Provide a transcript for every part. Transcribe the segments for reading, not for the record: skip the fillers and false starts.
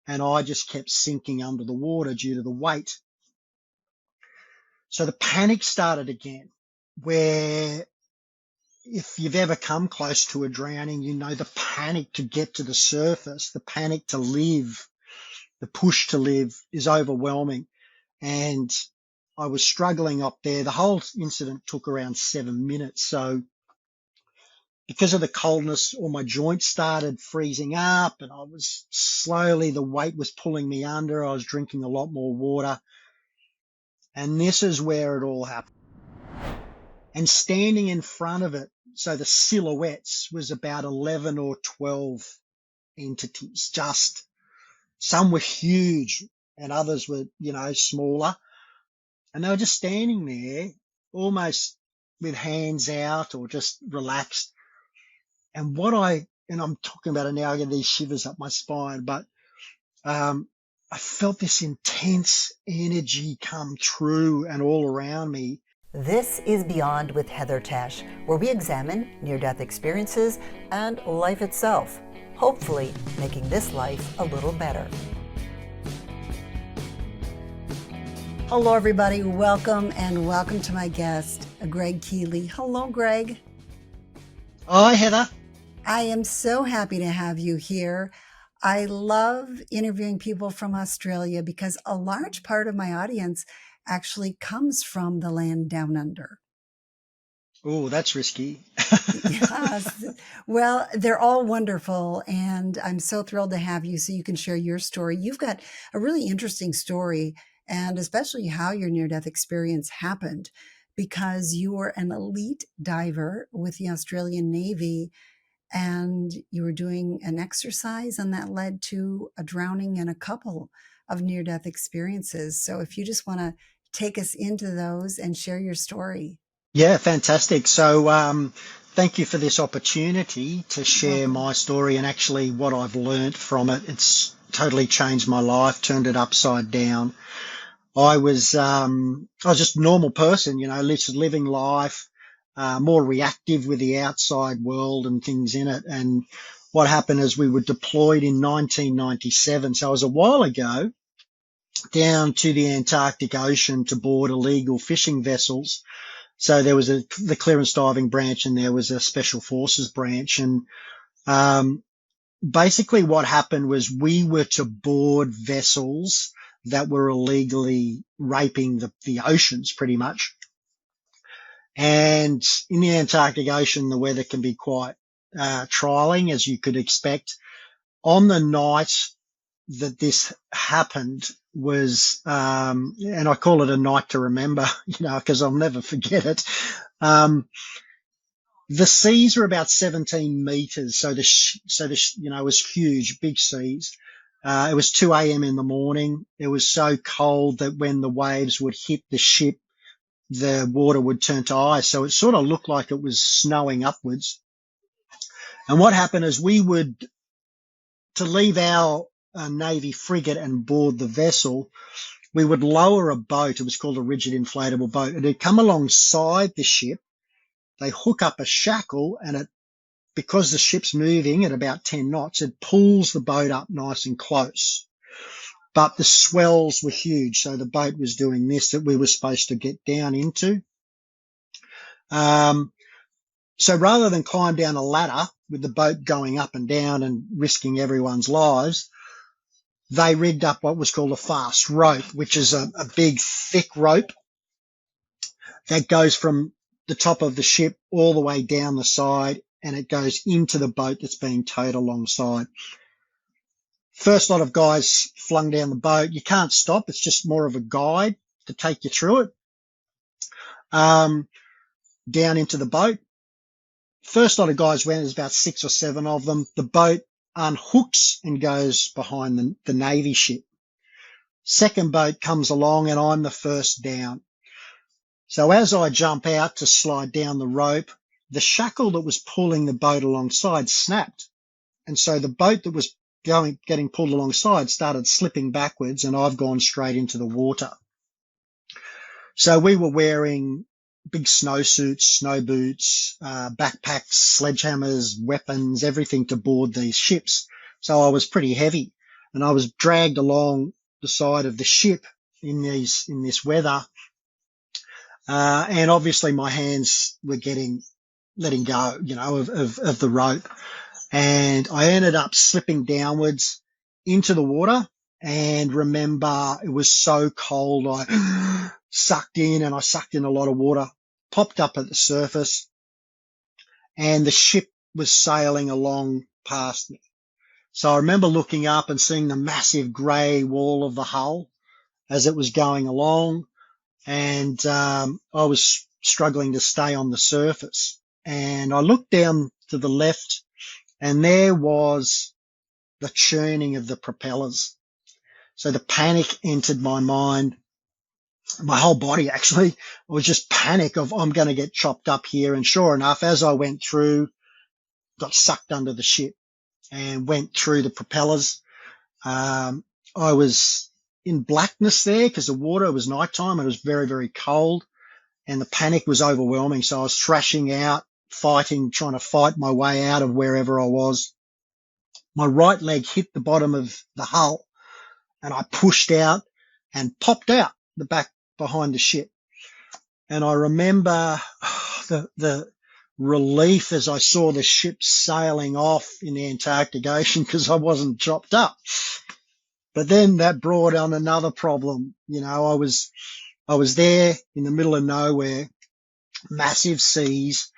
and I just kept sinking under the water due to the weight. So the panic started again, where if you've ever come close to a drowning, you know the panic to get to the surface, the panic to live, the push to live is overwhelming. And I was struggling up there. The whole incident took around 7 minutes. So because of the coldness, all my joints started freezing up, and I was slowly, the weight was pulling me under. I was drinking a lot more water. And this is where it all happened. And standing in front of it, so the silhouettes was about 11 or 12 entities. Just some were huge and others were, smaller. And they were just standing there almost with hands out or just relaxed. And I'm talking about it now, I get these shivers up my spine, but I felt this intense energy come through and all around me. This is Beyond with Heather Tesch, where we examine near-death experiences and life itself, hopefully making this life a little better. Hello, everybody. Welcome to my guest, Greg Keily. Hello, Greg. Hi, Heather. I am so happy to have you here. I love interviewing people from Australia because a large part of my audience actually comes from the land down under. Oh, that's risky. Yes. Well, they're all wonderful, and I'm so thrilled to have you so you can share your story. You've got a really interesting story, and especially how your near-death experience happened, because you were an elite diver with the Australian Navy, and you were doing an exercise, and that led to a drowning and a couple of near-death experiences. So if you just want to take us into those and share your story. Yeah, fantastic. So thank you for this opportunity to share my story and actually what I've learned from it. It's totally changed my life, turned it upside down. I was just a normal person, living life, more reactive with the outside world and things in it. And what happened is we were deployed in 1997. So it was a while ago, down to the Antarctic Ocean to board illegal fishing vessels. So there was the clearance diving branch and there was a special forces branch. And basically what happened was we were to board vessels that were illegally raping the oceans pretty much. And in the Antarctic Ocean, the weather can be quite trialing, as you could expect. On the night that this happened was, and I call it a night to remember, because I'll never forget it. The seas were about 17 meters. So it was huge, big seas. It was 2 a.m. in the morning. It was so cold that when the waves would hit the ship, the water would turn to ice. So it sort of looked like it was snowing upwards. And what happened is to leave our Navy frigate and board the vessel, we would lower a boat. It was called a rigid inflatable boat. And it'd come alongside the ship. They hook up a shackle and because the ship's moving at about 10 knots, it pulls the boat up nice and close. But the swells were huge. So the boat was doing this that we were supposed to get down into. So rather than climb down a ladder with the boat going up and down and risking everyone's lives, they rigged up what was called a fast rope, which is a big, thick rope that goes from the top of the ship all the way down the side, and it goes into the boat that's being towed alongside. First lot of guys flung down the boat. You can't stop. It's just more of a guide to take you through it. Down into the boat. First lot of guys went, there's about 6 or 7 of them. The boat unhooks and goes behind the Navy ship. Second boat comes along and I'm the first down. So as I jump out to slide down the rope, the shackle that was pulling the boat alongside snapped. And so the boat that was getting pulled alongside started slipping backwards and I've gone straight into the water. So we were wearing big snowsuits, snow boots, backpacks, sledgehammers, weapons, everything to board these ships. So I was pretty heavy. and I was dragged along the side of the ship in this weather. And obviously my hands were letting go, of the rope. And I ended up slipping downwards into the water. And remember, it was so cold. I sucked in a lot of water, popped up at the surface, and the ship was sailing along past me. So I remember looking up and seeing the massive grey wall of the hull as it was going along. And I was struggling to stay on the surface. And I looked down to the left, and there was the churning of the propellers. So the panic entered my mind, my whole body actually. It was just panic of, I'm going to get chopped up here. And sure enough, as I went through, got sucked under the ship and went through the propellers. I was in blackness there because the water, it was nighttime and it was very, very cold, and the panic was overwhelming. So I was thrashing out, fighting, trying to fight my way out of wherever I was. My right leg hit the bottom of the hull, and I pushed out and popped out the back behind the ship. And I remember the relief as I saw the ship sailing off in the Antarctic Ocean because I wasn't chopped up. But then that brought on another problem. I was there in the middle of nowhere, massive seas,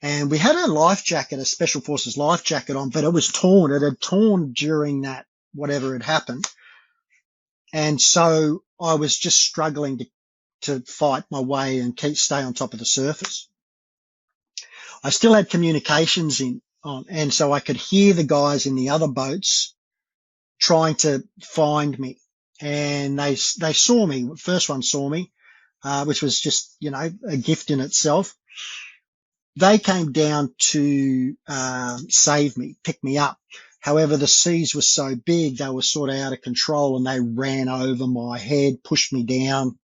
and we had a life jacket, a Special Forces life jacket on, but it was torn. It had torn during that, whatever had happened. And so I was just struggling to fight my way and stay on top of the surface. I still had communications on, and so I could hear the guys in the other boats trying to find me. And they saw me. The first one saw me, which was just, a gift in itself. They came down to save me, pick me up. However, the seas were so big, they were sort of out of control, and they ran over my head, pushed me down,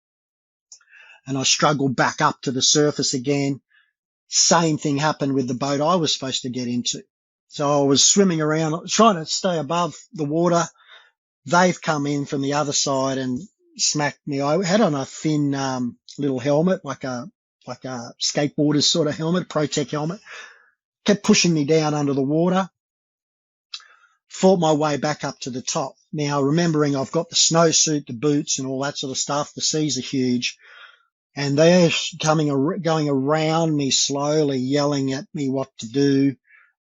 and I struggled back up to the surface again. Same thing happened with the boat I was supposed to get into. So I was swimming around, trying to stay above the water. They've come in from the other side and smacked me. I had on a thin little helmet, like a skateboarder's sort of helmet, Pro-Tech helmet. Kept pushing me down under the water. Fought my way back up to the top. Now, remembering I've got the snowsuit, the boots, and all that sort of stuff. The seas are huge. And they're going around me slowly, yelling at me what to do.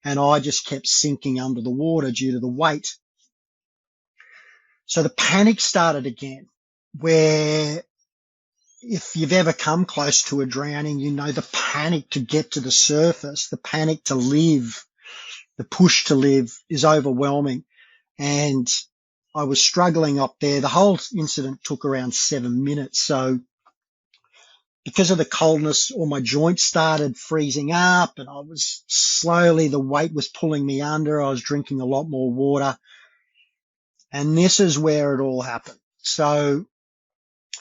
And I just kept sinking under the water due to the weight. So the panic started again, where if you've ever come close to a drowning, the panic to get to the surface, the panic to live, the push to live is overwhelming. And I was struggling up there. The whole incident took around 7 minutes. So because of the coldness, all my joints started freezing up, and I was the weight was pulling me under. I was drinking a lot more water. And this is where it all happened. So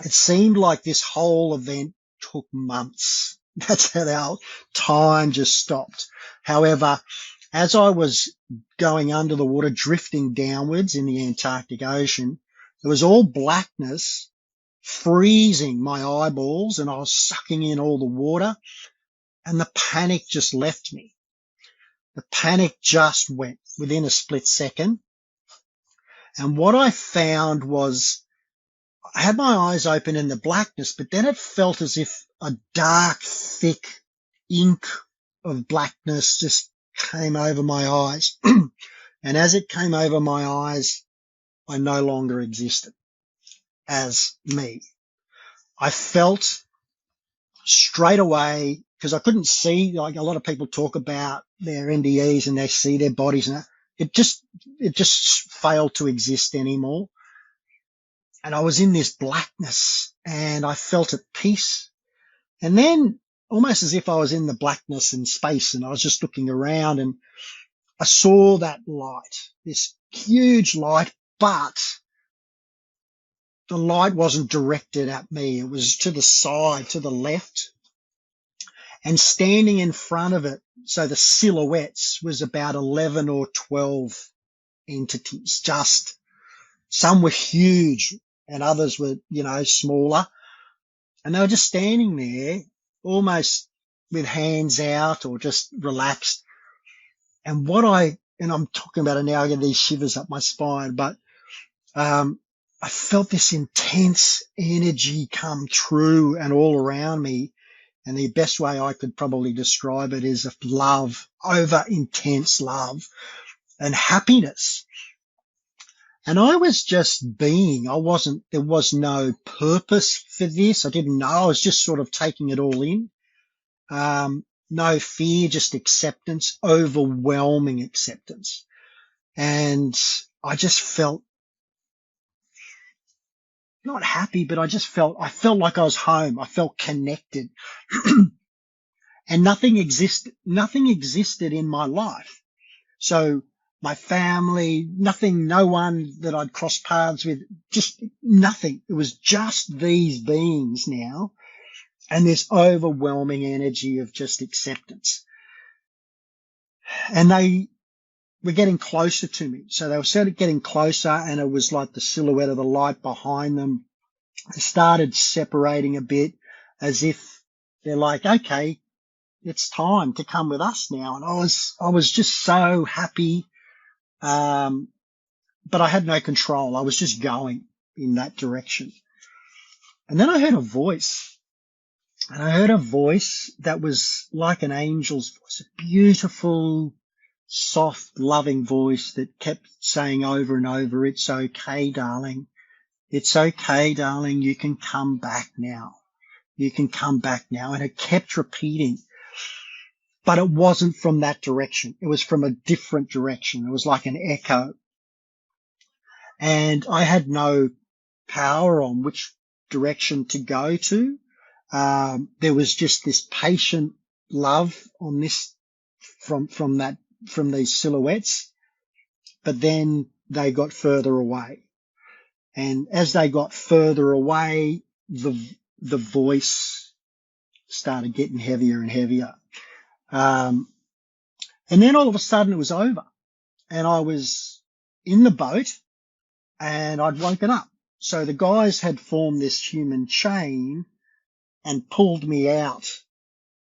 it seemed like this whole event took months. That's how time just stopped. However, as I was going under the water, drifting downwards in the Antarctic Ocean, there was all blackness, freezing my eyeballs, and I was sucking in all the water, and the panic just left me. The panic just went within a split second. And what I found was I had my eyes open in the blackness, but then it felt as if a dark, thick ink of blackness just came over my eyes. And as it came over my eyes, I no longer existed as me. I felt straight away, because I couldn't see, like a lot of people talk about their NDEs and they see their bodies, and it just failed to exist anymore. And I was in this blackness, and I felt at peace. And then almost as if I was in the blackness in space, and I was just looking around, and I saw that light, this huge light, but the light wasn't directed at me. It was to the side, to the left, and standing in front of it. So the silhouettes was about 11 or 12 entities, just Some were huge and others were, smaller. And they were just standing there almost with hands out or just relaxed. And I'm talking about it now, I get these shivers up my spine, but I felt this intense energy come through and all around me. And the best way I could probably describe it is of love, over intense love and happiness. And I was just being. There was no purpose for this. I didn't know. I was just sort of taking it all in. No fear, just acceptance, overwhelming acceptance. And I just felt not happy, but I felt like I was home. I felt connected. And nothing existed in my life. So my family, nothing, no one that I'd crossed paths with, just nothing. It was just these beings now and this overwhelming energy of just acceptance. And they were getting closer to me. So they were sort of getting closer, and it was like the silhouette of the light behind them. They started separating a bit as if they're like, okay, it's time to come with us now. And I was just so happy. But I had no control. I was just going in that direction. And then I heard a voice. And I heard a voice that was like an angel's voice, a beautiful, soft, loving voice that kept saying over and over, "It's okay, darling. It's okay, darling. You can come back now. You can come back now." And it kept repeating. But it wasn't from that direction. It was from a different direction. It was like an echo. And I had no power on which direction to go to. There was just this patient love on this from these silhouettes, but then they got further away. And as they got further away, the voice started getting heavier and heavier. And then all of a sudden it was over, and I was in the boat and I'd woken up. So the guys had formed this human chain and pulled me out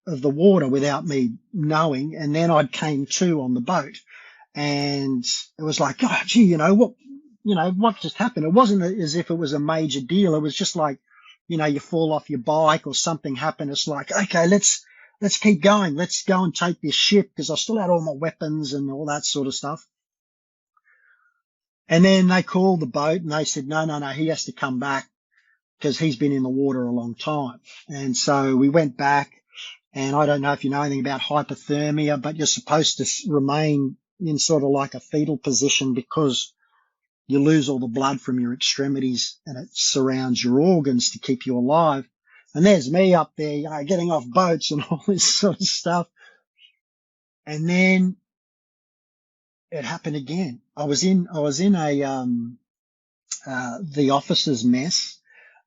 of the water without me knowing. And then I came to on the boat, and it was like, oh, gee, what just happened? It wasn't as if it was a major deal. It was just like, you fall off your bike or something happened. It's like, okay, let's keep going. Let's go and take this ship, because I still had all my weapons and all that sort of stuff. And then they called the boat and they said, no, he has to come back because he's been in the water a long time. And so we went back, and I don't know if you know anything about hypothermia, but you're supposed to remain in sort of like a fetal position because you lose all the blood from your extremities and it surrounds your organs to keep you alive. And there's me up there, getting off boats and all this sort of stuff. And then it happened again. I was in the officers' mess,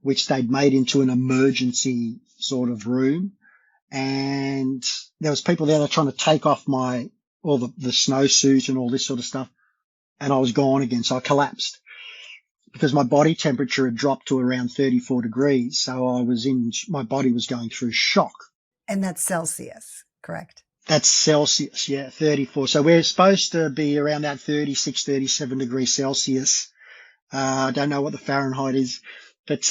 which they'd made into an emergency sort of room. And there was people there that were trying to take off the snowsuit and all this sort of stuff. And I was gone again. So I collapsed because my body temperature had dropped to around 34 degrees. So my body was going through shock. And that's Celsius, correct? That's Celsius, yeah, 34. So we're supposed to be around that 36, 37 degrees Celsius. I don't know what the Fahrenheit is, but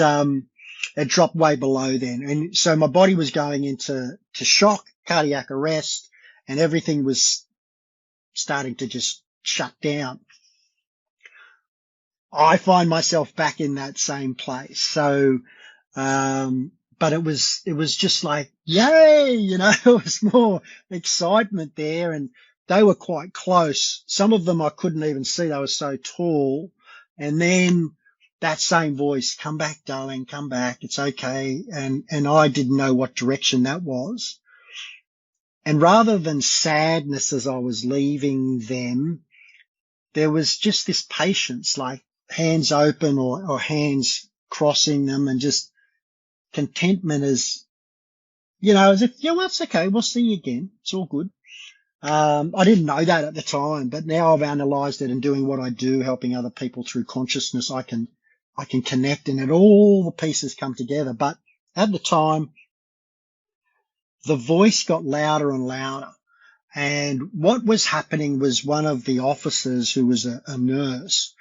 it dropped way below then. And so my body was going into shock, cardiac arrest, and everything was starting to just shut down. I find myself back in that same place. So, but it was just like, yay, it was more excitement there, and they were quite close. Some of them I couldn't even see. They were so tall. And then that same voice, "Come back, darling, come back. It's okay." And I didn't know what direction that was. And rather than sadness as I was leaving them, there was just this patience, like hands open or hands crossing them, and just contentment as if, well, it's okay. We'll see you again. It's all good. I didn't know that at the time, but now I've analyzed it and doing what I do, helping other people through consciousness, I can connect and it all the pieces come together. But at the time, the voice got louder and louder. And what was happening was one of the officers who was a nurse,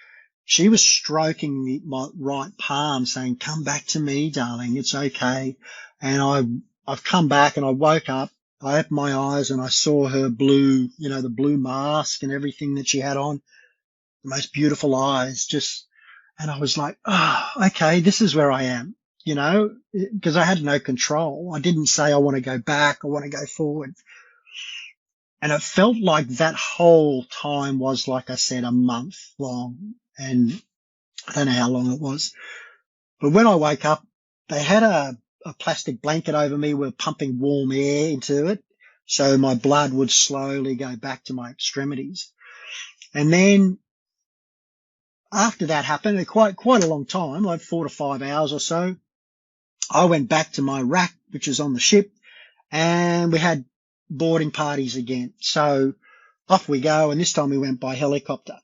she was stroking my right palm saying, come back to me, darling. It's okay. And I've come back and I woke up. I opened my eyes and I saw her blue, the blue mask and everything that she had on, the most beautiful eyes, and I was like, oh, okay, this is where I am, because I had no control. I didn't say I want to go back. I want to go forward. And it felt like that whole time was, like I said, a month long. And I don't know how long it was. But when I woke up, they had a plastic blanket over me. We were pumping warm air into it. So my blood would slowly go back to my extremities. And then after that happened, quite a long time, like 4 to 5 hours or so, I went back to my rack, which is on the ship, and we had boarding parties again. So off we go. And this time we went by helicopter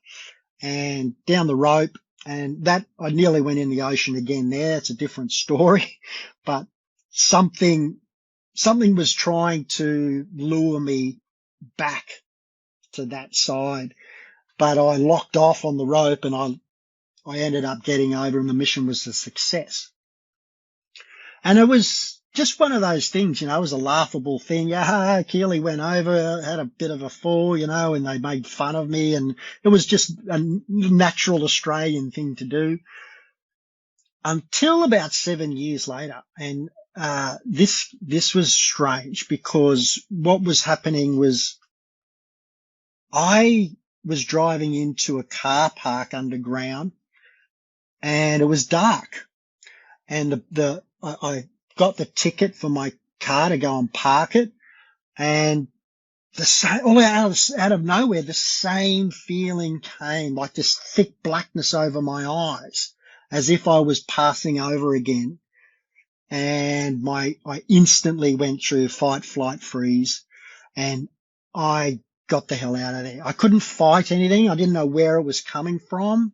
and down the rope. And that I nearly went in the ocean again there. It's a different story, but something was trying to lure me back to that side, but I locked off on the rope and I ended up getting over and the mission was a success. And it was just one of those things, it was a laughable thing. Yeah, Keely went over, had a bit of a fall, and they made fun of me, and it was just a natural Australian thing to do. Until about 7 years later, and this was strange because what was happening was I was driving into a car park underground, and it was dark, and I got the ticket for my car to go and park it, and all out of nowhere, the same feeling came, like this thick blackness over my eyes, as if I was passing over again. And I instantly went through fight, flight, freeze, and I got the hell out of there. I couldn't fight anything. I didn't know where it was coming from.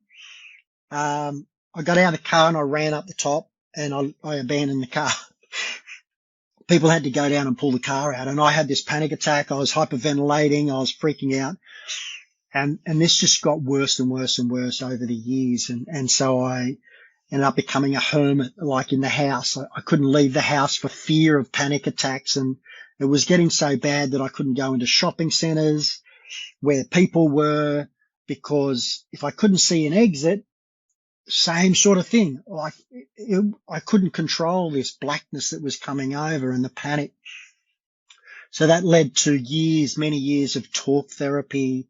I got out of the car and I ran up the top and I abandoned the car. People had to go down and pull the car out, and I had this panic attack. I was hyperventilating. I was freaking out. And this just got worse and worse and worse over the years. And so I ended up becoming a hermit, like in the house. I couldn't leave the house for fear of panic attacks. And it was getting so bad that I couldn't go into shopping centers where people were, because if I couldn't see an exit, same sort of thing. Like I couldn't control this blackness that was coming over and the panic. So that led to many years of talk therapy,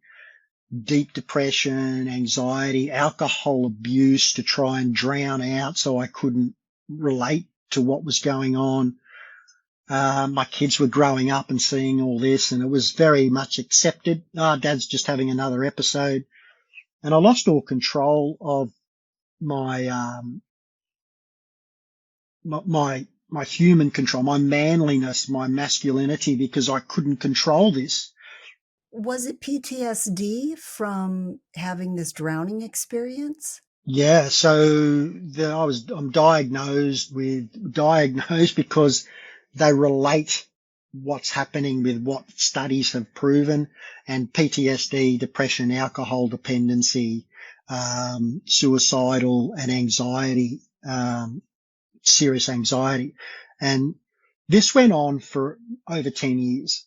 deep depression, anxiety, alcohol abuse to try and drown out so I couldn't relate to what was going on. My kids were growing up and seeing all this, and it was very much accepted. Dad's just having another episode. And I lost all control of my human control, my manliness, my masculinity, because I couldn't control this. Was it PTSD from having this drowning experience? Yeah, so I'm diagnosed because they relate what's happening with what studies have proven, and PTSD, depression, alcohol dependency, suicidal and anxiety, serious anxiety. And this went on for over 10 years.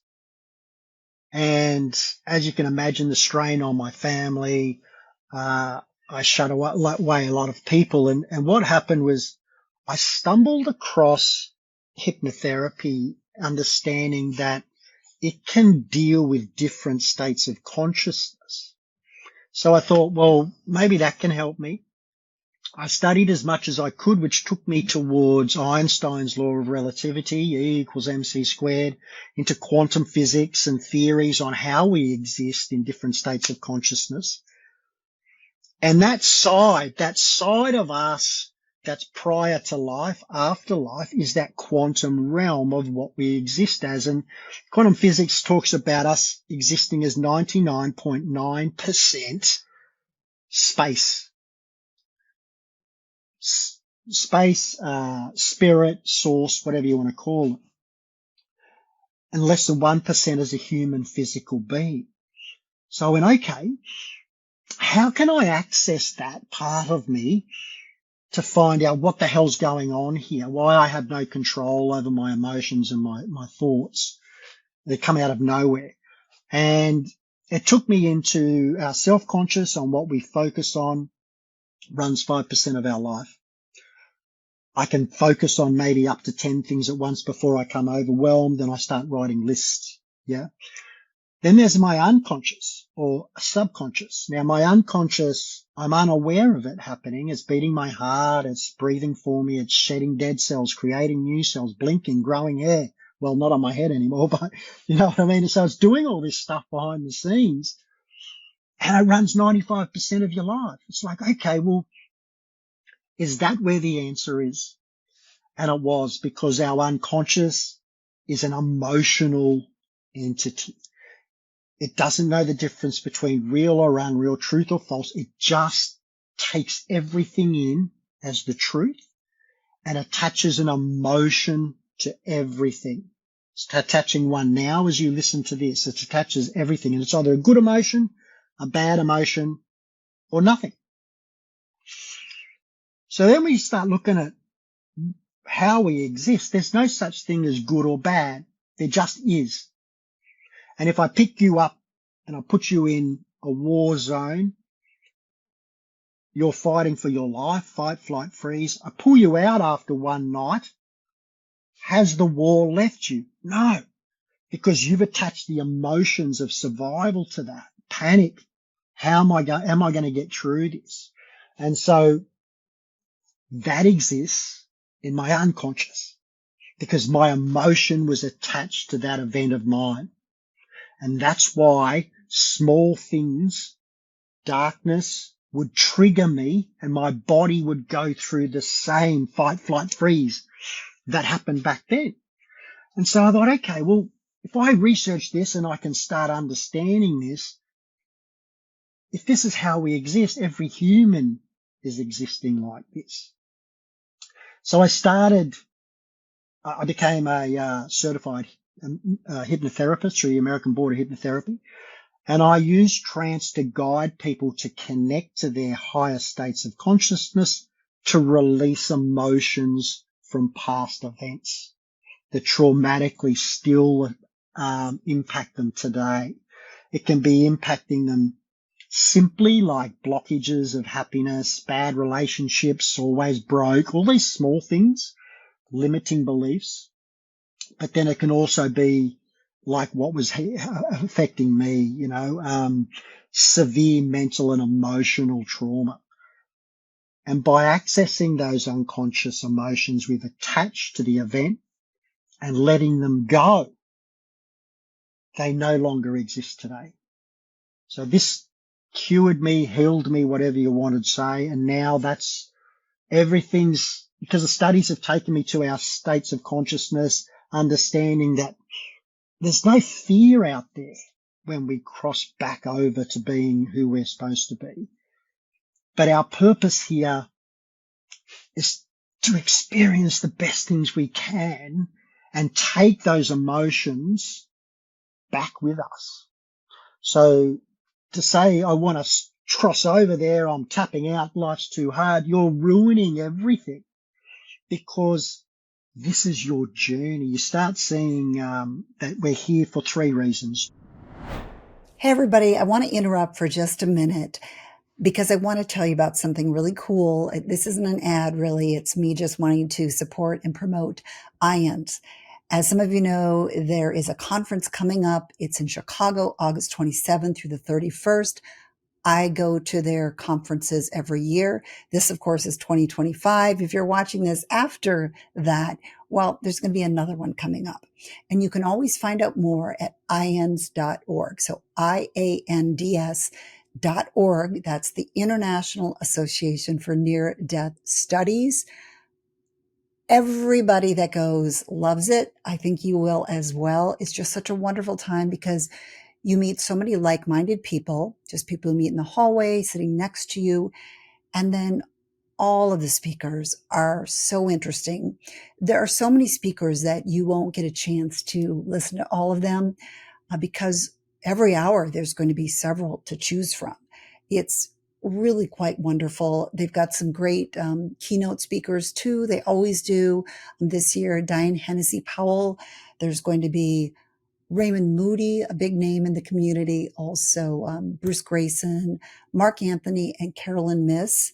And as you can imagine, the strain on my family, I shut away a lot of people. And what happened was I stumbled across hypnotherapy, understanding that it can deal with different states of consciousness. So I thought, well, maybe that can help me. I studied as much as I could, which took me towards Einstein's law of relativity, E equals mc squared, into quantum physics and theories on how we exist in different states of consciousness. And that side of us that's prior to life, afterlife, is that quantum realm of what we exist as. And quantum physics talks about us existing as 99.9% space. Space, spirit, source, whatever you want to call it. And less than 1% as a human physical being. So I went, okay, how can I access that part of me to find out what the hell's going on here, why I have no control over my emotions and my thoughts. They come out of nowhere. And it took me into our self-conscious, on what we focus on, runs 5% of our life. I can focus on maybe up to 10 things at once before I come overwhelmed and I start writing lists. Yeah. Then there's my unconscious or subconscious. Now, my unconscious, I'm unaware of it happening. It's beating my heart. It's breathing for me. It's shedding dead cells, creating new cells, blinking, growing hair. Well, not on my head anymore, but you know what I mean? So it's doing all this stuff behind the scenes, and it runs 95% of your life. It's like, okay, well, is that where the answer is? And it was, because our unconscious is an emotional entity. It doesn't know the difference between real or unreal, truth or false. It just takes everything in as the truth and attaches an emotion to everything. It's attaching one now as you listen to this. It attaches everything, and it's either a good emotion, a bad emotion, or nothing. So then we start looking at how we exist. There's no such thing as good or bad. There just is. And if I pick you up and I put you in a war zone, you're fighting for your life, fight, flight, freeze. I pull you out after one night. Has the war left you? No, because you've attached the emotions of survival to that. Panic. How am I going to get through this? And so that exists in my unconscious because my emotion was attached to that event of mine. And that's why small things, darkness, would trigger me and my body would go through the same fight, flight, freeze that happened back then. And so I thought, okay, well, if I research this and I can start understanding this, if this is how we exist, every human is existing like this. So I became a certified hypnotherapist through the American Board of Hypnotherapy. And I use trance to guide people to connect to their higher states of consciousness to release emotions from past events that traumatically still impact them today. It can be impacting them simply, like blockages of happiness, bad relationships, always broke, all these small things, limiting beliefs. But then it can also be like what was affecting me, severe mental and emotional trauma. And by accessing those unconscious emotions we've attached to the event and letting them go, they no longer exist today. So this cured me, healed me, whatever you want to say. And now everything's, because the studies have taken me to our states of consciousness, understanding that there's no fear out there when we cross back over to being who we're supposed to be. But our purpose here is to experience the best things we can and take those emotions back with us. So to say, I want to cross over there, I'm tapping out, life's too hard, you're ruining everything, because this is your journey. You start seeing that we're here for 3 reasons. Hey, everybody, I want to interrupt for just a minute because I want to tell you about something really cool. This isn't an ad, really. It's me just wanting to support and promote IANDS. As some of you know, there is a conference coming up. It's in Chicago, August 27th through the 31st. I go to their conferences every year. This, of course, is 2025. If you're watching this after that, well, there's going to be another one coming up. And you can always find out more at IANDS.org. So IANDS.org. .org. That's the International Association for Near-Death Studies. Everybody that goes loves it. I think you will as well. It's just such a wonderful time because you meet so many like-minded people, just people who meet in the hallway, sitting next to you. And then all of the speakers are so interesting. There are so many speakers that you won't get a chance to listen to all of them because every hour there's going to be several to choose from. It's really quite wonderful. They've got some great keynote speakers too. They always do. This year, Diane Hennessy Powell. There's going to be Raymond Moody, a big name in the community. Also, Bruce Grayson, Mark Anthony, and Carolyn Miss.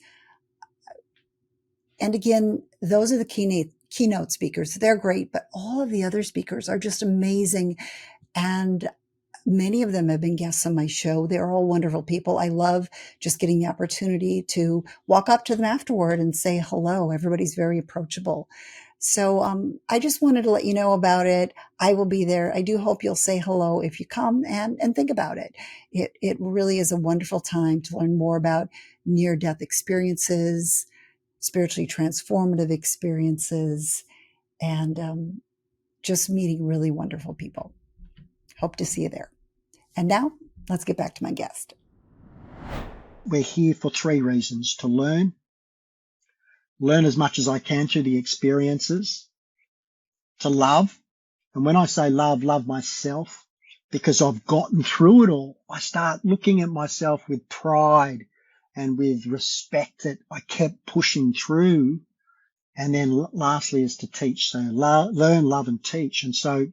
And again, those are the keynote speakers. They're great, but all of the other speakers are just amazing. And many of them have been guests on my show. They're all wonderful people. I love just getting the opportunity to walk up to them afterward and say hello. Everybody's very approachable. So I just wanted to let you know about it. I will be there. I do hope you'll say hello if you come and think about it. It really is a wonderful time to learn more about near-death experiences, spiritually transformative experiences, and just meeting really wonderful people. Hope to see you there. And now let's get back to my guest. We're here for 3 reasons: to learn as much as I can through the experiences, to love. And when I say love myself, because I've gotten through it all. I start looking at myself with pride and with respect that I kept pushing through. And then lastly is to teach. So learn, love, and teach. And so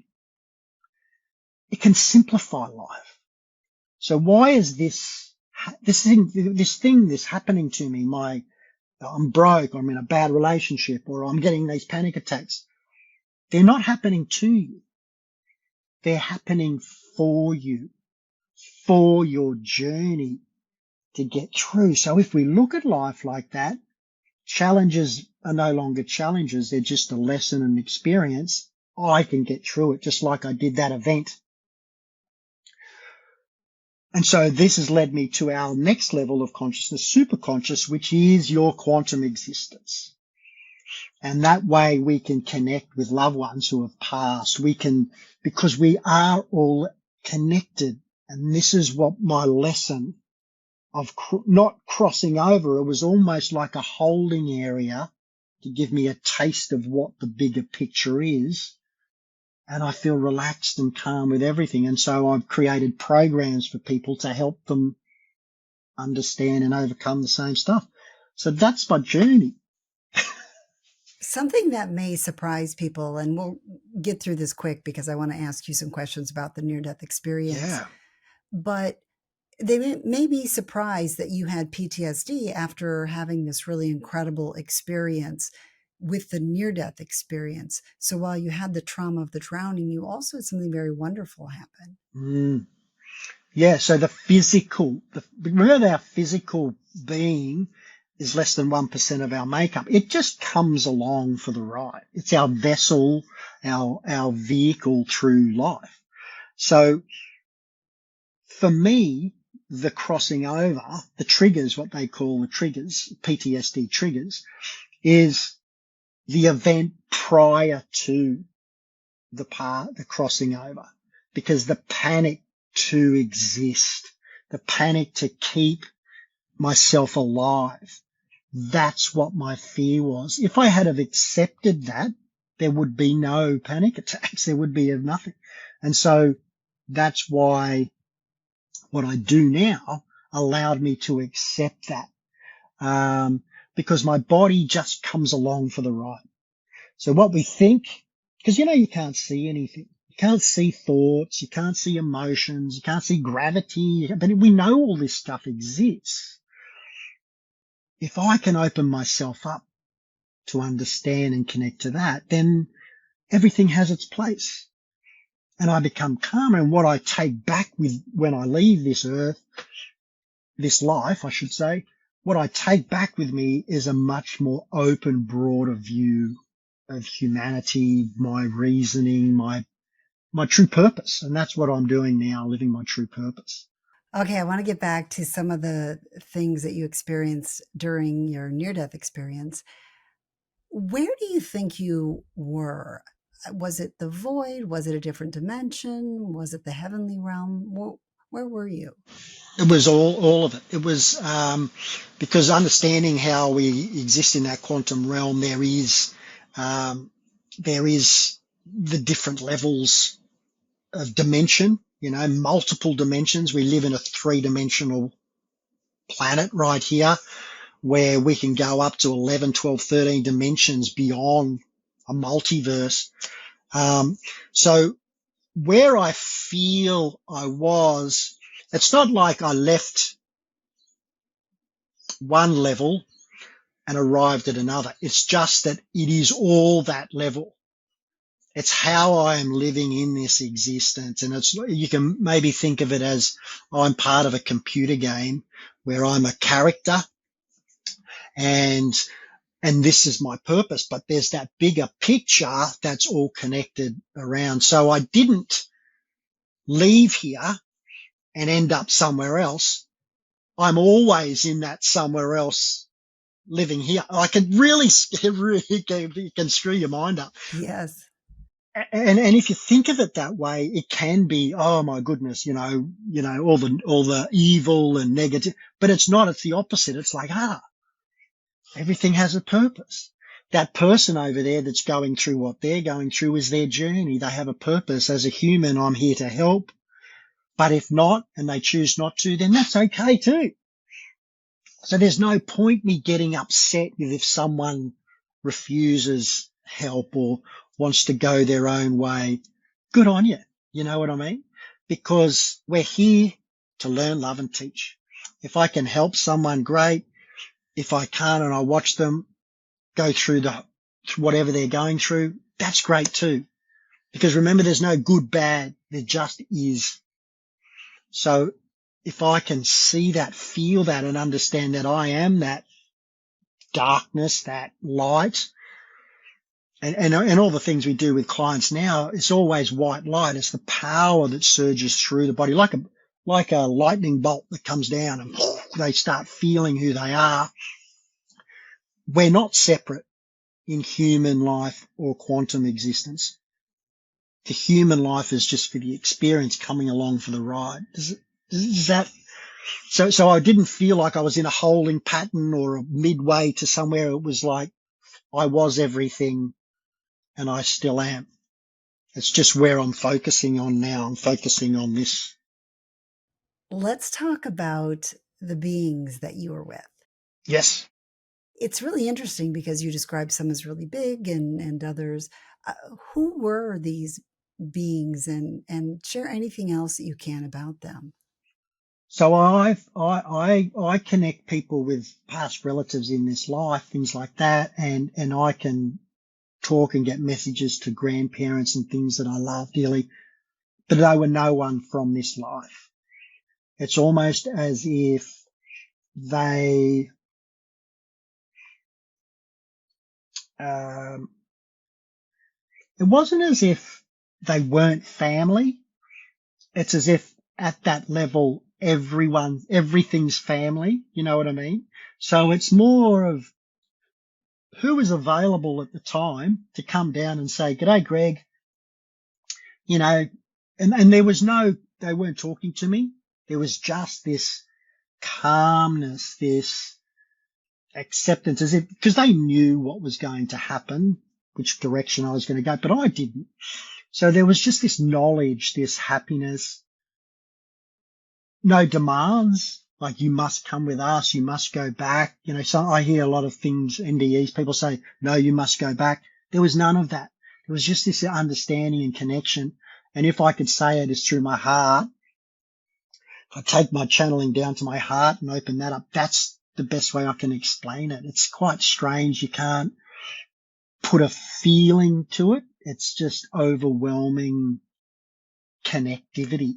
it can simplify life. So why is this happening to me? I'm broke, I'm in a bad relationship, or I'm getting these panic attacks. They're not happening to you. They're happening for you, for your journey to get through. So if we look at life like that, challenges are no longer challenges. They're just a lesson and experience. I can get through it just like I did that event. And so this has led me to our next level of consciousness, superconscious, which is your quantum existence. And that way we can connect with loved ones who have passed. Because we are all connected. And this is what my lesson of not crossing over. It was almost like a holding area to give me a taste of what the bigger picture is. And I feel relaxed and calm with everything. And so I've created programs for people to help them understand and overcome the same stuff. So that's my journey. Something that may surprise people, and we'll get through this quick because I want to ask you some questions about the near-death experience. Yeah. But they may be surprised that you had PTSD after having this really incredible experience with the near-death experience. So while you had the trauma of the drowning, you also had something very wonderful happen. Yeah, so remember our physical being is less than 1% of our makeup. It just comes along for the ride. It's our vessel, our vehicle through life. So for me, the crossing over, the triggers, what they call the triggers, PTSD triggers, is the event prior to the crossing over, because the panic to exist, the panic to keep myself alive. That's what my fear was. If I had have accepted that, there would be no panic attacks. There would be nothing. And so that's why what I do now allowed me to accept that, because my body just comes along for the ride. So what we think, because you can't see anything. You can't see thoughts. You can't see emotions. You can't see gravity. But we know all this stuff exists. If I can open myself up to understand and connect to that, then everything has its place. And I become calmer. And what I take back with when I leave this earth, this life, I should say, what I take back with me is a much more open, broader view of humanity, my reasoning, my true purpose. And that's what I'm doing now, living my true purpose. Okay, I want to get back to some of the things that you experienced during your near-death experience. Where do you think you were? Was it the void? Was it a different dimension? Was it the heavenly realm? Where were you? It was all of it. It was because understanding how we exist in that quantum realm, um, there is the different levels of dimension. Multiple dimensions. We live in a three-dimensional planet right here, where we can go up to 11, 12, 13 dimensions beyond a multiverse. So where I feel I was, it's not like I left one level and arrived at another. It's just that it is all that level. It's how I am living in this existence. And you can maybe think of it as I'm part of a computer game where I'm a character, and this is my purpose, but there's that bigger picture that's all connected around. So I didn't leave here and end up somewhere else. I'm always in that somewhere else living here. I can really it can screw your mind up. Yes. And if you think of it that way, it can be, oh my goodness, all the evil and negative, but it's not. It's the opposite. It's like, everything has a purpose. That person over there that's going through what they're going through is their journey. They have a purpose. As a human, I'm here to help. But if not, and they choose not to, then that's okay too. So there's no point me getting upset if someone refuses help or wants to go their own way. Good on you. You know what I mean? Because we're here to learn, love, and teach. If I can help someone, great. If I can't and I watch them go through whatever they're going through, that's great too. Because remember, there's no good, bad. There just is. So if I can see that, feel that, and understand that I am that darkness, that light, and all the things we do with clients now, it's always white light. It's the power that surges through the body, like a lightning bolt that comes down and they start feeling who they are. We're not separate in human life or quantum existence. The human life is just for the experience, coming along for the ride. Is that so I didn't feel like I was in a holding pattern or a midway to somewhere. It was like I was everything and I still am. It's just where I'm focusing on now. I'm focusing on this. Let's talk about the beings that you were with. Yes. It's really interesting because you described some as really big and others. Who were these beings, and share anything else that you can about them? So I connect people with past relatives in this life, things like that, and I can talk and get messages to grandparents and things that I love dearly, but they were no one from this life. It's almost as if they it wasn't as if they weren't family. It's as if at that level, everything's family. You know what I mean? So it's more of who was available at the time to come down and say, "G'day, Greg." And there was they weren't talking to me. There was just this calmness, this acceptance, as if, because they knew what was going to happen, which direction I was going to go, but I didn't. So there was just this knowledge, this happiness, no demands, like you must come with us, you must go back. So I hear a lot of things, NDEs, people say, no, you must go back. There was none of that. There was just this understanding and connection. And if I could say it is through my heart, I take my channeling down to my heart and open that up. That's the best way I can explain it. It's quite strange. You can't put a feeling to it. It's just overwhelming connectivity.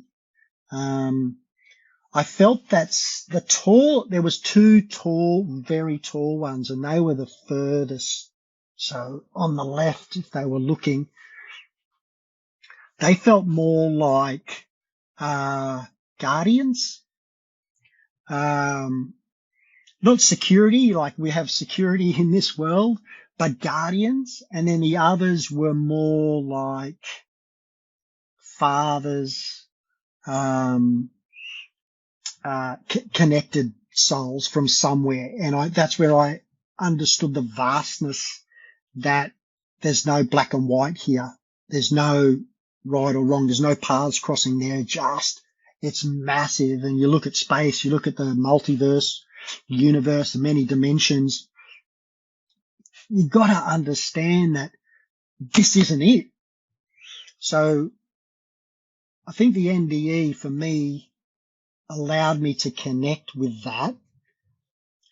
I felt there was two tall, very tall ones, and they were the furthest. So on the left, if they were looking, they felt more like, guardians. not security, like we have security in this world, but guardians. And then the others were more like fathers, connected souls from somewhere. And that's where I understood the vastness, that there's no black and white here. There's no right or wrong. There's no paths crossing there. It's massive. And you look at space, you look at the multiverse, universe, the many dimensions. You got to understand that this isn't it. So I think the NDE for me allowed me to connect with that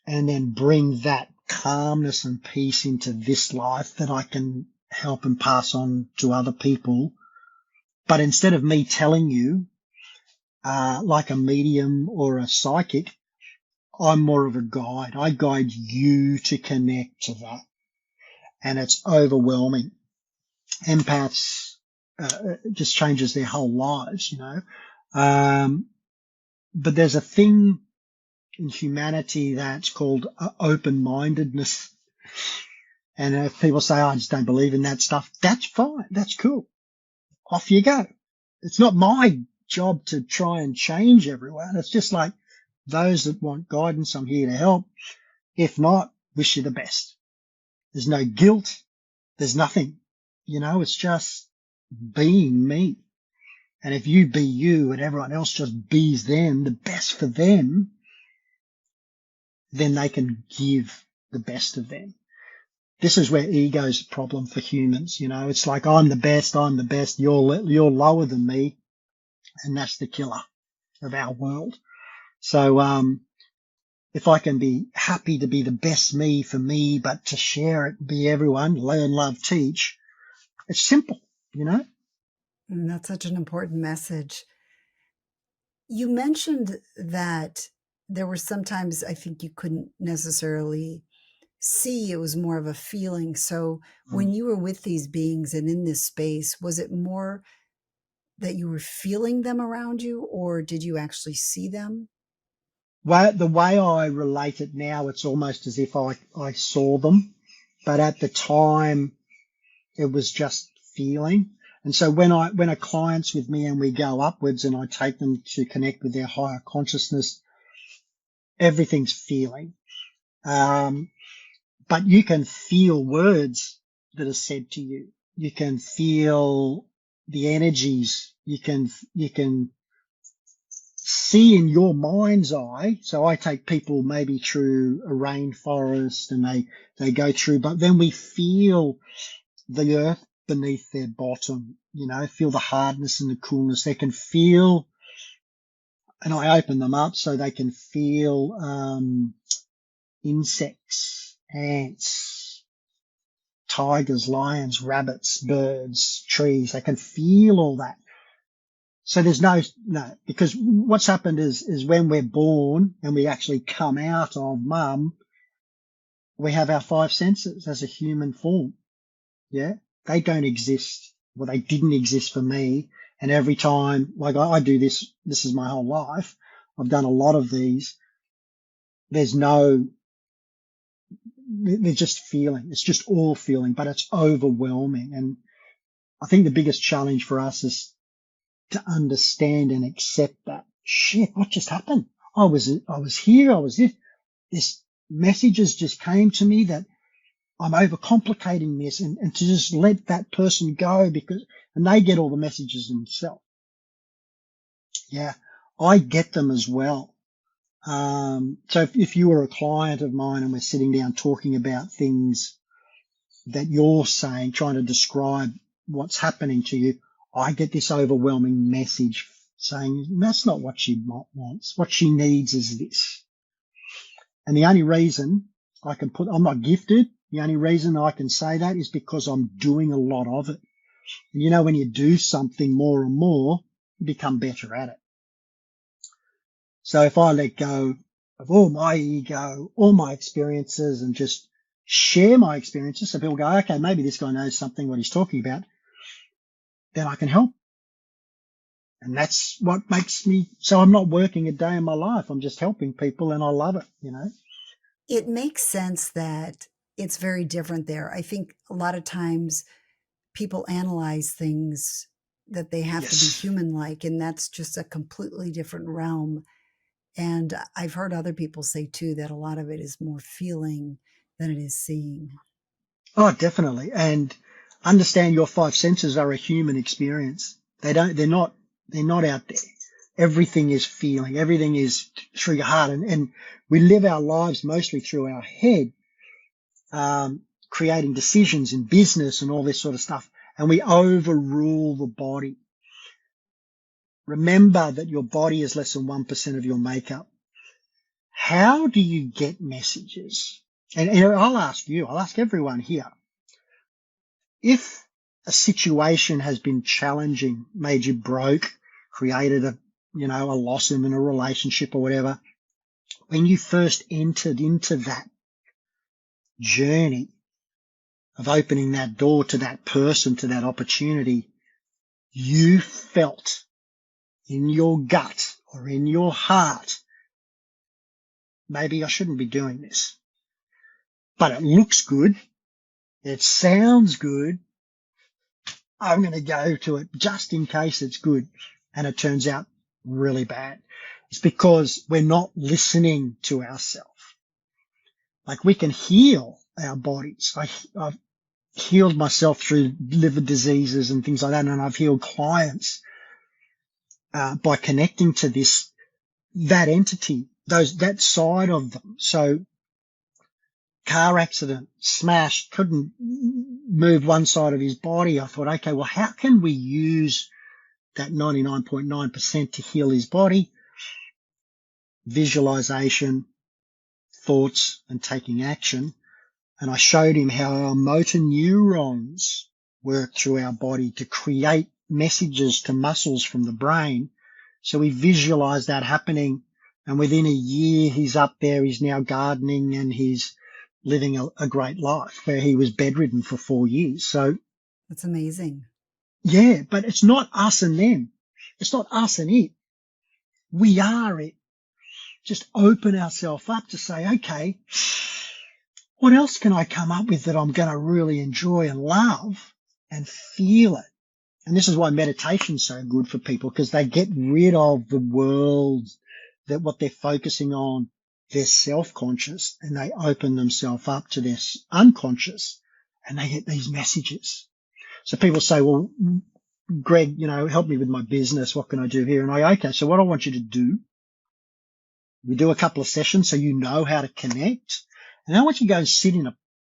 and then bring that calmness and peace into this life that I can help and pass on to other people. But instead of me telling you, like a medium or a psychic, I'm more of a guide. I guide you to connect to that. And it's overwhelming. Empaths, it just changes their whole lives, you know. But there's a thing in humanity that's called open-mindedness. And if people say, I just don't believe in that stuff, that's fine. That's cool. Off you go. It's not my job to try and change everyone. It's just like those that want guidance, I'm here to help. If not, wish you the best. There's no guilt. There's nothing. You know, it's just being me. And if you be you and everyone else just bees them, the best for them, then they can give the best of them. This is where ego's a problem for humans. You know, it's like, I'm the best, you're lower than me. And that's the killer of our world. So, if I can be happy to be the best me for me, but to share it, be everyone, learn, love, teach, it's simple, you know? And that's such an important message. You mentioned that there were sometimes I think you couldn't necessarily see, it was more of a feeling. So when you were with these beings and in this space, was it more that you were feeling them around you, or did you actually see them? Well, the way I relate it now, it's almost as if I saw them, but at the time it was just feeling. And so when a client's with me and we go upwards and I take them to connect with their higher consciousness, everything's feeling. But you can feel words that are said to you. You can feel the energies. You can see in your mind's eye. So I take people maybe through a rainforest and they go through, but then we feel the earth beneath their bottom, you know, feel the hardness and the coolness. They can feel, and I open them up so they can feel, insects, ants, tigers, lions, rabbits, birds, trees. They can feel all that. So there's no, because what's happened is when we're born and we actually come out of mum, we have our five senses as a human form. Yeah. They don't exist. Well, they didn't exist for me. And every time, like I do this is my whole life. I've done a lot of these. They're just feeling. It's just all feeling, but it's overwhelming. And I think the biggest challenge for us is to understand and accept that shit. What just happened? I was here. I was this. This messages just came to me that I'm overcomplicating this, and to just let that person go and they get all the messages themselves. Yeah. I get them as well. So if you were a client of mine and we're sitting down talking about things that you're saying, trying to describe what's happening to you, I get this overwhelming message saying that's not what she wants. What she needs is this. And the only reason I'm not gifted. The only reason I can say that is because I'm doing a lot of it. And you know, when you do something more and more, you become better at it. So if I let go of all my ego, all my experiences, and just share my experiences so people go, okay, maybe this guy knows something what he's talking about, then I can help. And that's what makes me, so I'm not working a day in my life. I'm just helping people and I love it, you know? It makes sense that it's very different there. I think a lot of times people analyze things that they have to be Yes. human like, and that's just a completely different realm. And I've heard other people say too that a lot of it is more feeling than it is seeing. Oh, definitely. And understand your five senses are a human experience. They're not out there. Everything is feeling. Everything is through your heart. And we live our lives mostly through our head, creating decisions in business and all this sort of stuff. And we overrule the body. Remember that your body is less than 1% of your makeup. How do you get messages? And I'll ask everyone here, if a situation has been challenging, made you broke, created a loss in a relationship or whatever, when you first entered into that journey of opening that door to that person, to that opportunity, you felt in your gut or in your heart, maybe I shouldn't be doing this, but it looks good. It sounds good. I'm going to go to it just in case it's good. And it turns out really bad. It's because we're not listening to ourselves. Like we can heal our bodies. I've healed myself through liver diseases and things like that. And I've healed clients by connecting to that entity, that side of them. So car accident, smashed, couldn't move one side of his body. I thought, okay, well, how can we use that 99.9% to heal his body? Visualization, thoughts, and taking action. And I showed him how our motor neurons work through our body to create messages to muscles from the brain. So we visualized that happening. And within a year, he's up there, he's now gardening and he's living a great life, where he was bedridden for 4 years. So That's amazing. yeah, but it's not us and them. It's not us and it. We are it. Just open ourselves up to say, okay, what else can I come up with that I'm going to really enjoy and love and feel it? And this is why meditation's so good for people, because they get rid of the world, that what they're focusing on, they're self-conscious, and they open themselves up to their unconscious, and they get these messages. So people say, well, Greg, help me with my business. What can I do here? And okay, so what I want you to do, we do a couple of sessions so you know how to connect. And I want you to go and sit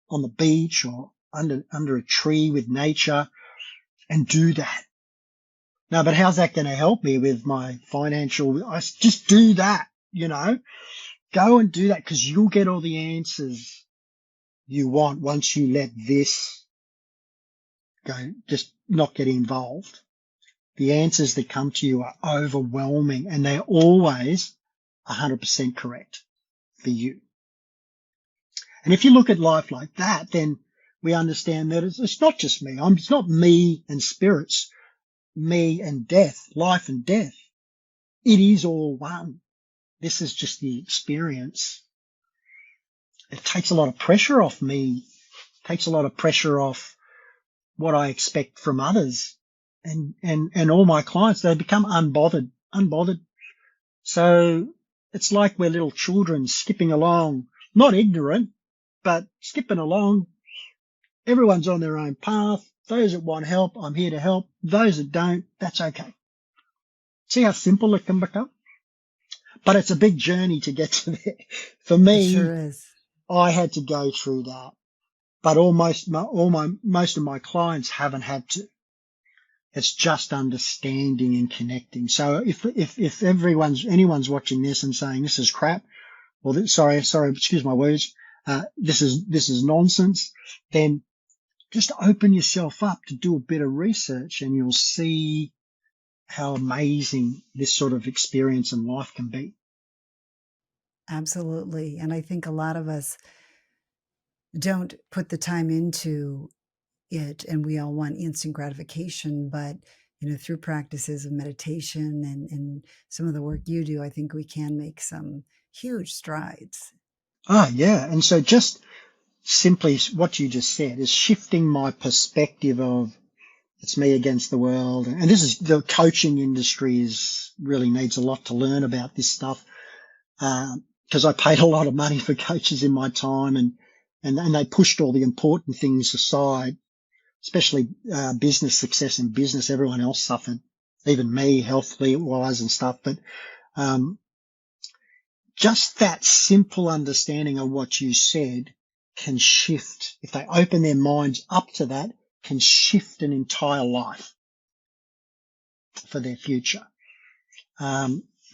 on the beach or under a tree with nature and do that. No, but how's that going to help me with my financial? I just do that, go and do that, because you'll get all the answers you want once you let this go, just not get involved. The answers that come to you are overwhelming, and they're always 100% correct for you. And if you look at life like that, then we understand that it's not just me. It's not me and spirits, me and death, life and death. It is all one. This is just the experience. It takes a lot of pressure off me, takes a lot of pressure off what I expect from others. And all my clients, they become unbothered. So it's like we're little children skipping along, not ignorant, but skipping along. Everyone's on their own path. Those that want help, I'm here to help. Those that don't, that's okay. See how simple it can become? But it's a big journey to get to there. For It sure me, is. I had to go through that, but most of my clients haven't had to. It's just understanding and connecting. So if anyone's watching this and saying this is crap, or sorry, excuse my words, this is nonsense, then just open yourself up to do a bit of research, and you'll see how amazing this sort of experience in life can be. Absolutely. And I think a lot of us don't put the time into it, and we all want instant gratification, but through practices of meditation and some of the work you do, I think we can make some huge strides. Yeah. And so just simply what you just said is shifting my perspective of it's me against the world. And this is the coaching industry really needs a lot to learn about this stuff. Because I paid a lot of money for coaches in my time and they pushed all the important things aside, especially business success and business. Everyone else suffered, even me, healthily wise and stuff. But just that simple understanding of what you said can shift. If they open their minds up to that, can shift an entire life for their future.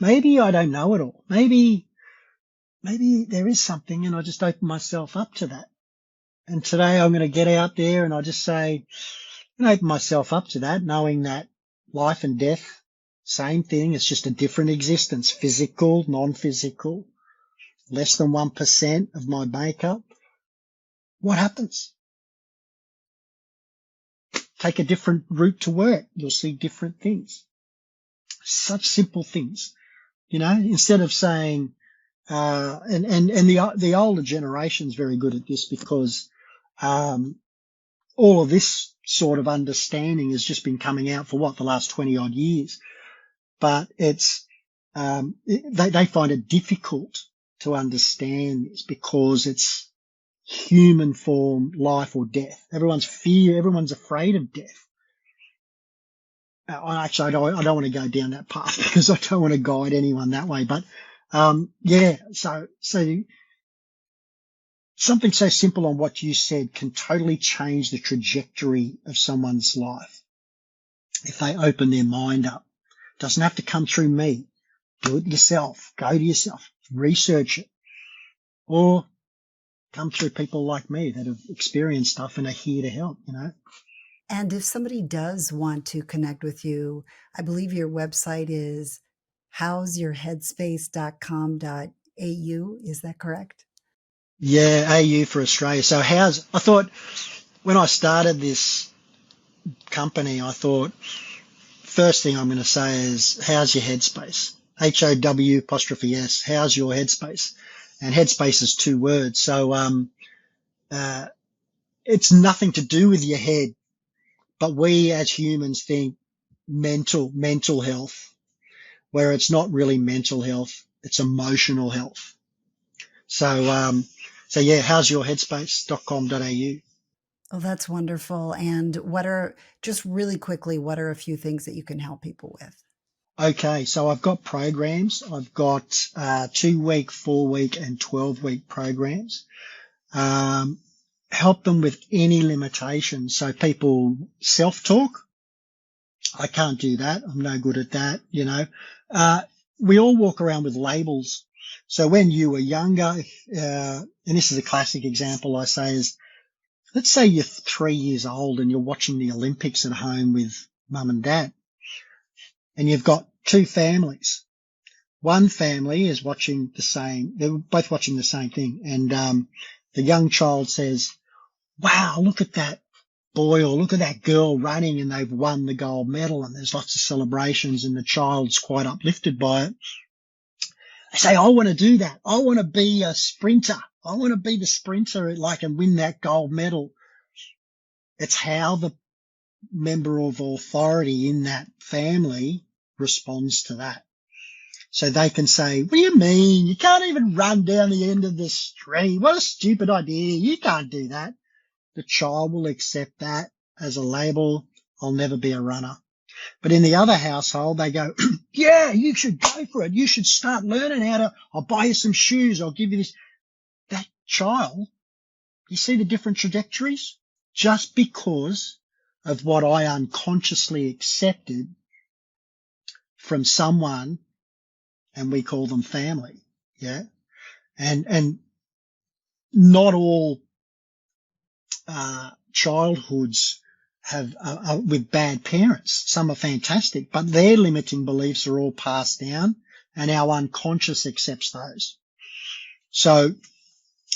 Maybe I don't know it all. Maybe there is something and I just open myself up to that. And today I'm going to get out there and I just say, and open myself up to that, knowing that life and death, same thing. It's just a different existence, physical, non-physical, less than 1% of my makeup. What happens? Take a different route to work. You'll see different things. Such simple things, instead of saying, and the older generation's very good at this because, all of this sort of understanding has just been coming out for the last 20 odd years, but it's, they find it difficult to understand this because it's human form, life or death. Everyone's afraid of death. Actually, I don't want to go down that path because I don't want to guide anyone that way. But so something so simple on what you said can totally change the trajectory of someone's life if they open their mind up. It doesn't have to come through me. Do it yourself. Go to yourself. Research it. Or come through people like me that have experienced stuff and are here to help, And if somebody does want to connect with you, I believe your website is howsyourheadspace.com.au. Is that correct? Yeah, AU for Australia. So I thought when I started this company, I thought first thing I'm going to say is how's your headspace? HOW''S, how's your headspace? And headspace is 2 words. So it's nothing to do with your head, but we as humans think mental health, where it's not really mental health, it's emotional health. So yeah, howsyourheadspace.com.au. Oh, that's wonderful. And just really quickly, what are a few things that you can help people with? Okay, so I've got programs. I've got 2-week, 4-week, and 12-week programs. Help them with any limitations. So people self-talk. I can't do that. I'm no good at that, we all walk around with labels. So when you were younger, and this is a classic example I say is, let's say you're 3 years old and you're watching the Olympics at home with mum and dad, and you've got 2 families. One family is watching they're both watching the same thing. And, the young child says, wow, look at that boy or look at that girl running and they've won the gold medal and there's lots of celebrations and the child's quite uplifted by it. They say, I want to do that. I want to be a sprinter. I want to be the sprinter and win that gold medal. It's how the member of authority in that family responds to that. So they can say, what do you mean? You can't even run down the end of the street. What a stupid idea. You can't do that. The child will accept that as a label. I'll never be a runner. But in the other household, they go, yeah, you should go for it. You should start learning I'll buy you some shoes. I'll give you this. That child, you see the different trajectories? Just because of what I unconsciously accepted from someone, and we call them family. Yeah. And not all, childhoods have, with bad parents. Some are fantastic, but their limiting beliefs are all passed down and our unconscious accepts those. So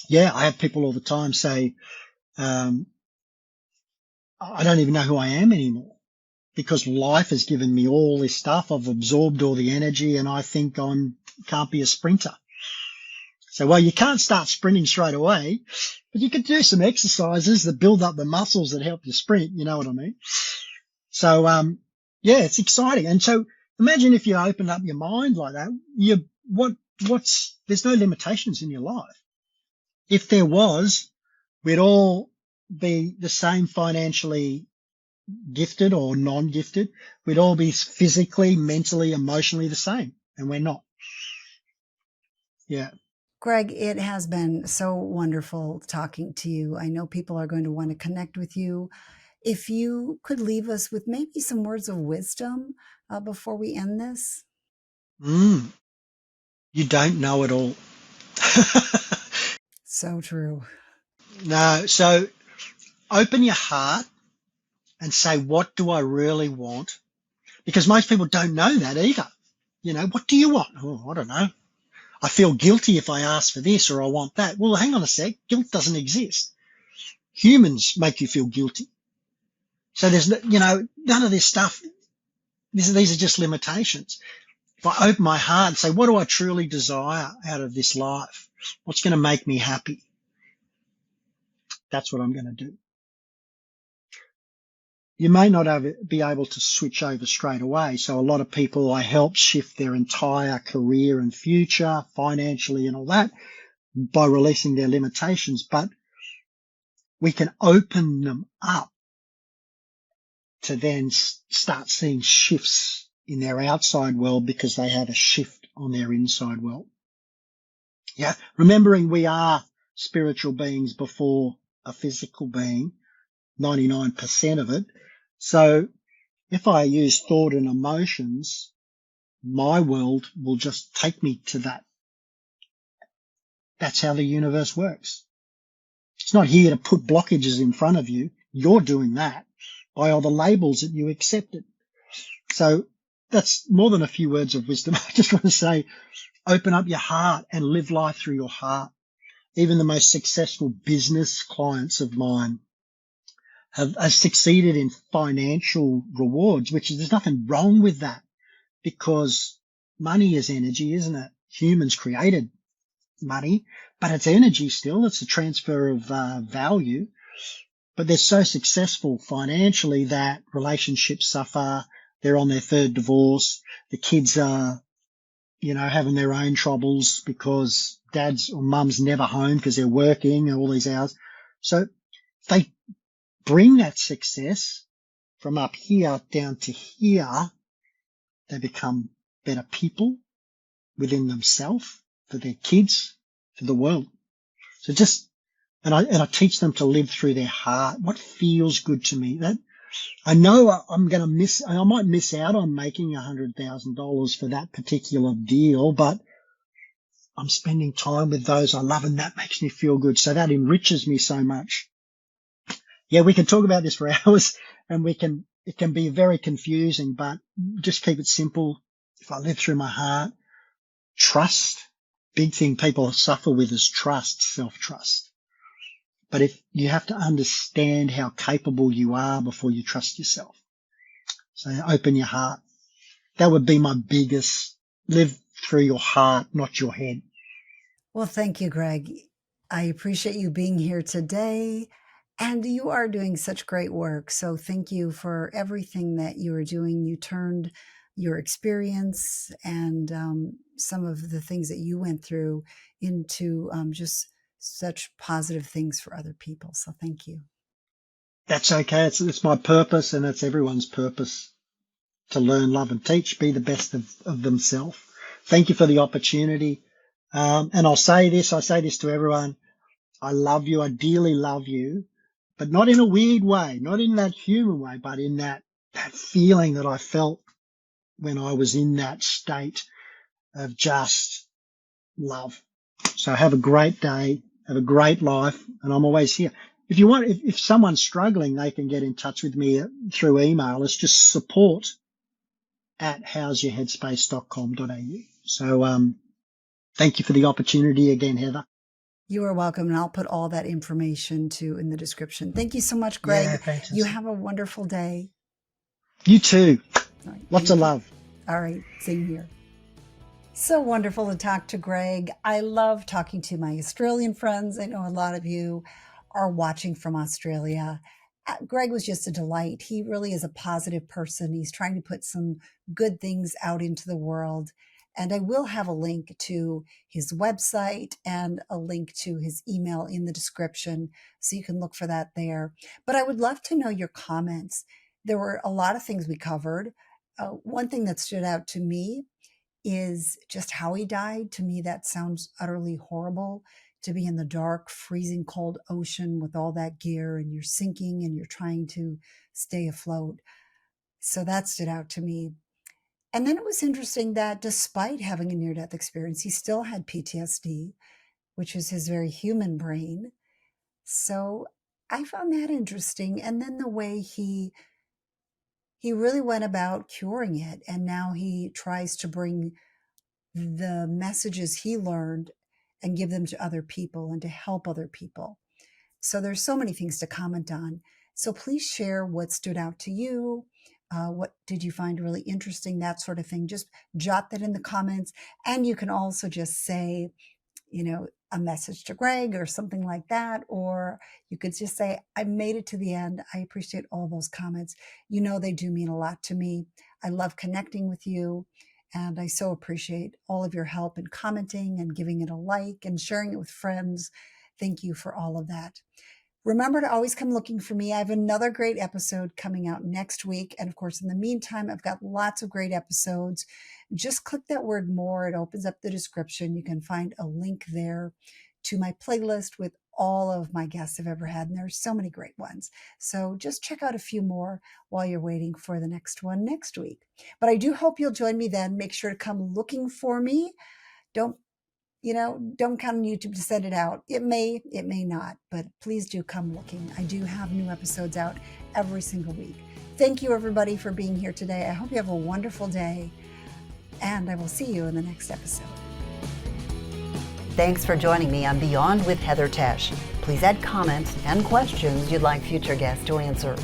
yeah, I have people all the time say, I don't even know who I am anymore. because life has given me all this stuff. I've absorbed all the energy and I think can't be a sprinter. So, well, you can't start sprinting straight away, but you can do some exercises that build up the muscles that help you sprint. You know what I mean? So, yeah, it's exciting. And so imagine if you open up your mind like that, there's no limitations in your life. If there was, we'd all be the same financially gifted or non-gifted. We'd all be physically, mentally, emotionally the same, and we're not. Yeah. Greg, it has been so wonderful talking to you. I know people are going to want to connect with you. If you could leave us with maybe some words of wisdom before we end this. You don't know it all. So true. No. So open your heart and say, what do I really want? Because most people don't know that either. You know, what do you want? Oh, I don't know. I feel guilty if I ask for this or I want that. Well, hang on a sec. Guilt doesn't exist. Humans make you feel guilty. So there's, none of this stuff. These are just limitations. If I open my heart and say, what do I truly desire out of this life? What's going to make me happy? That's what I'm going to do. You may not be able to switch over straight away. So a lot of people I help shift their entire career and future financially and all that by releasing their limitations, but we can open them up to then start seeing shifts in their outside world because they have a shift on their inside world. Yeah. Remembering we are spiritual beings before a physical being, 99% of it. So if I use thought and emotions, my world will just take me to that. That's how the universe works. It's not here to put blockages in front of you. You're doing that by all the labels that you accepted. So that's more than a few words of wisdom. I just want to say, open up your heart and live life through your heart. Even the most successful business clients of mine have succeeded in financial rewards, there's nothing wrong with that because money is energy, isn't it? Humans created money, but it's energy still. It's a transfer of value. But they're so successful financially that relationships suffer. They're on their third divorce. The kids are, having their own troubles because dad's or mum's never home because they're working all these hours. So they bring that success from up here down to here. They become better people within themselves, for their kids, for the world. So and I teach them to live through their heart. What feels good to me? That I know I might miss out on making $100,000 for that particular deal, but I'm spending time with those I love and that makes me feel good. So that enriches me so much. Yeah, we can talk about this for hours and it can be very confusing, but just keep it simple. If I live through my heart, trust, big thing people suffer with is trust, self-trust. But if you have to understand how capable you are before you trust yourself. So open your heart. That would be my biggest, live through your heart, not your head. Well, thank you, Greg. I appreciate you being here today. And you are doing such great work. So thank you for everything that you are doing. You turned your experience and some of the things that you went through into just such positive things for other people. So thank you. That's okay. It's my purpose and it's everyone's purpose to learn, love and teach, be the best of themselves. Thank you for the opportunity. And I say this to everyone. I love you. I dearly love you, but not in a weird way, not in that human way, but in that feeling that I felt when I was in that state of just love. So have a great day, have a great life, and I'm always here. If you want, if someone's struggling, they can get in touch with me through email. It's just support@howsyourheadspace.com.au. So, thank you for the opportunity again, Heather. You are welcome. And I'll put all that information too in the description. Thank you so much, Greg. Yeah, fantastic. You have a wonderful day. You too. All right, Lots of love. All right, same here. So wonderful to talk to Greg. I love talking to my Australian friends. I know a lot of you are watching from Australia. Greg was just a delight. He really is a positive person. He's trying to put some good things out into the world. And I will have a link to his website and a link to his email in the description, so you can look for that there. But I would love to know your comments. There were a lot of things we covered. One thing that stood out to me is just how he died. To me, that sounds utterly horrible, to be in the dark, freezing cold ocean with all that gear and you're sinking and you're trying to stay afloat. So that stood out to me. And then it was interesting that despite having a near-death experience, he still had PTSD, which is his very human brain. So I found that interesting. And then the way he really went about curing it. And now he tries to bring the messages he learned and give them to other people and to help other people. So there's so many things to comment on. So please share what stood out to you. What did you find really interesting? That sort of thing. Just jot that in the comments. And you can also just say, a message to Greg or something like that. Or you could just say, I made it to the end. I appreciate all those comments. They do mean a lot to me. I love connecting with you. And I so appreciate all of your help in commenting and giving it a like and sharing it with friends. Thank you for all of that. Remember to always come looking for me. I have another great episode coming out next week. And of course, in the meantime, I've got lots of great episodes. Just click that word more. It opens up the description. You can find a link there to my playlist with all of my guests I've ever had. And there's so many great ones. So just check out a few more while you're waiting for the next one next week. But I do hope you'll join me then. Make sure to come looking for me. Don't count on YouTube to send it out. It may not, but please do come looking. I do have new episodes out every single week. Thank you, everybody, for being here today. I hope you have a wonderful day, and I will see you in the next episode. Thanks for joining me on Beyond with Heather Tesch. Please add comments and questions you'd like future guests to answer.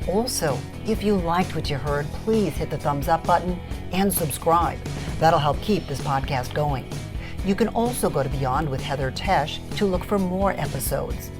Also, if you liked what you heard, please hit the thumbs up button and subscribe. That'll help keep this podcast going. You can also go to Beyond with Heather Tesch to look for more episodes.